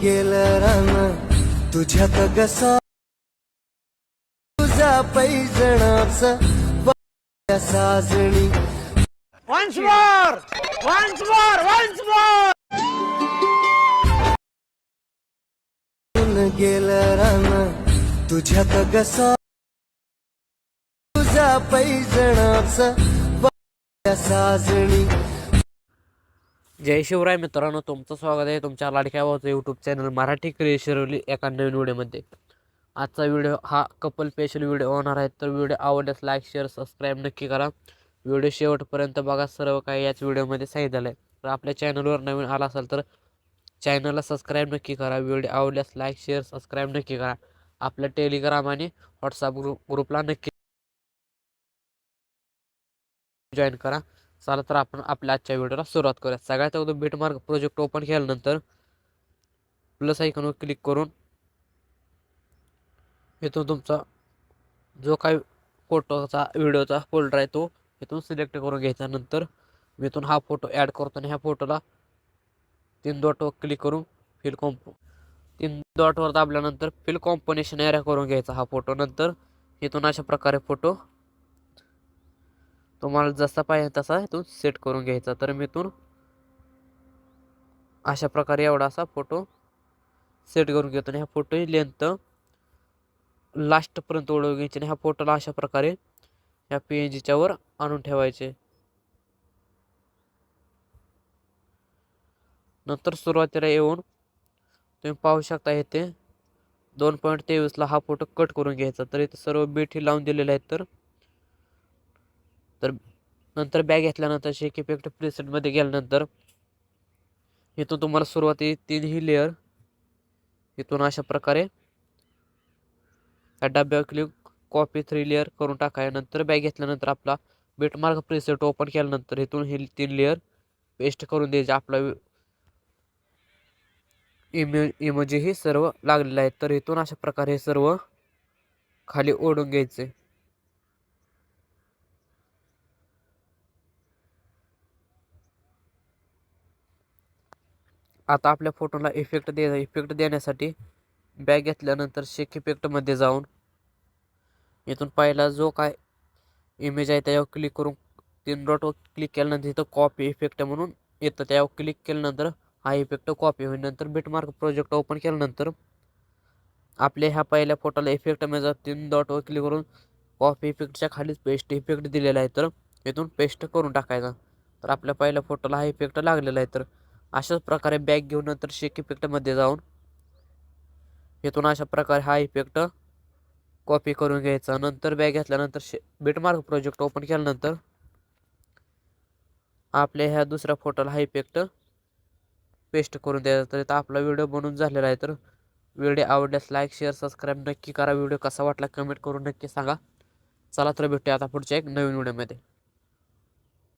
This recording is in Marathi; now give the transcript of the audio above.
गेलं रान तुझ्यात गसा तुझा पैजणाच साजणी Once more! Once more! Once more! गेलं रान तुझ्यात गसा तुझा पैजणाच साजणी. जय शिवराय मित्रांनो, तुमचं स्वागत आहे तुमच्या लाडक्या भावाचं यूट्यूब चॅनल मराठी क्रिएशनली एका नवीन व्हिडिओमध्ये. आजचा व्हिडिओ हा कपल स्पेशल व्हिडिओ होणार आहे. तर व्हिडिओ आवडल्यास लाईक शेअर सबस्क्राईब नक्की करा. व्हिडिओ शेवटपर्यंत बघा, सर्व काही याच व्हिडिओमध्ये सांगितलं आहे. तर आपल्या चॅनलवर नवीन आला असाल तर चॅनलला सबस्क्राईब नक्की करा. व्हिडिओ आवडल्यास लाईक शेअर सबस्क्राईब नक्की करा. आपल्या टेलिग्राम आणि व्हॉट्सअप ग्रुपला नक्की जॉईन करा. चला तर आपण आपल्या आजच्या व्हिडिओला सुरुवात करूया. सगळ्यात अगोदर बिटमार्क प्रोजेक्ट ओपन केल्यानंतर प्लस आयकॉनवर क्लिक करून इथून तुमचा जो काही फोटोचा व्हिडिओचा फोल्डर आहे तो इथून सिलेक्ट करून घ्यायचा. नंतर मी इथून हा फोटो ॲड करतो आणि ह्या फोटोला 3 डॉटवर क्लिक करून फिल 3 डॉटवर दाबल्यानंतर फिल कॉम्पोनेशन एरिया करून घ्यायचा हा फोटो. नंतर इथून अशा प्रकारे फोटो तुम्हाला जसा पाहिजे तसा इथून सेट करून घ्यायचा. तर मी इथून अशा प्रकारे एवढा असा फोटो सेट करून घेतो आणि ह्या फोटोची लेंथ लास्टपर्यंत ओढवून घ्यायची आणि ह्या फोटोला अशा प्रकारे ह्या PNGच्या वर आणून ठेवायचे. नंतर सुरुवातीला येऊन तुम्ही पाहू शकता इथे 2.23ला हा फोटो कट करून घ्यायचा. तर इथे सर्व बेठी लावून दिलेले आहेत. तर नंतर बॅग घेतल्यानंतर शेक इफेक्ट प्रीसेटमध्ये गेल्यानंतर इथून तुम्हाला सुरुवाती 3ही लेअर इथून अशा प्रकारे या डब्यावर क्लिक कॉपी 3 लेअर करून टाकाय. नंतर बॅग घेतल्यानंतर आपला बिटमार्क प्रीसेट ओपन केल्यानंतर इथून ही 3 लेअर पेस्ट करून द्यायचे. आपला इमोजी ही सर्व लागलेले आहेत. तर इथून अशा प्रकारे हे सर्व खाली ओढून घ्यायचे. आता आपल्या फोटोला इफेक्ट द्यायचा. इफेक्ट देण्यासाठी बॅग घेतल्यानंतर शेक इफेक्टमध्ये जाऊन इथून पहिला जो काय इमेज आहे त्यावर क्लिक करून 3 डॉटवर क्लिक केल्यानंतर इथं कॉपी इफेक्ट म्हणून येतं. त्यावर क्लिक केल्यानंतर हा इफेक्ट कॉपी होईल. नंतर बिटमार्क प्रोजेक्ट ओपन केल्यानंतर आपल्या ह्या पहिल्या फोटोला इफेक्टमध्ये 3 डॉटवर क्लिक करून कॉपी इफेक्टच्या खालीच पेस्ट इफेक्ट दिलेला आहे. तर इथून पेस्ट करून टाकायचा. तर आपल्या पहिल्या फोटोला हा इफेक्ट लागलेला आहे. तर अशाच प्रकारे बॅग घेऊन नंतर शेक इफेक्टमध्ये जाऊन इथून अशा प्रकारे हा इफेक्ट कॉपी करून घ्यायचा. नंतर बॅग घेतल्यानंतर बिटमार्क प्रोजेक्ट ओपन केल्यानंतर आपल्या ह्या दुसऱ्या फोटोला हा इफेक्ट पेस्ट करून द्यायचा. तर इथं आपला व्हिडिओ बनवून झालेला आहे. तर व्हिडिओ आवडल्यास लाईक शेअर सबस्क्राईब नक्की करा. व्हिडिओ कसा वाटला कमेंट करून नक्की सांगा. चला तर भेटूया आता पुढच्या एक नवीन व्हिडिओमध्ये.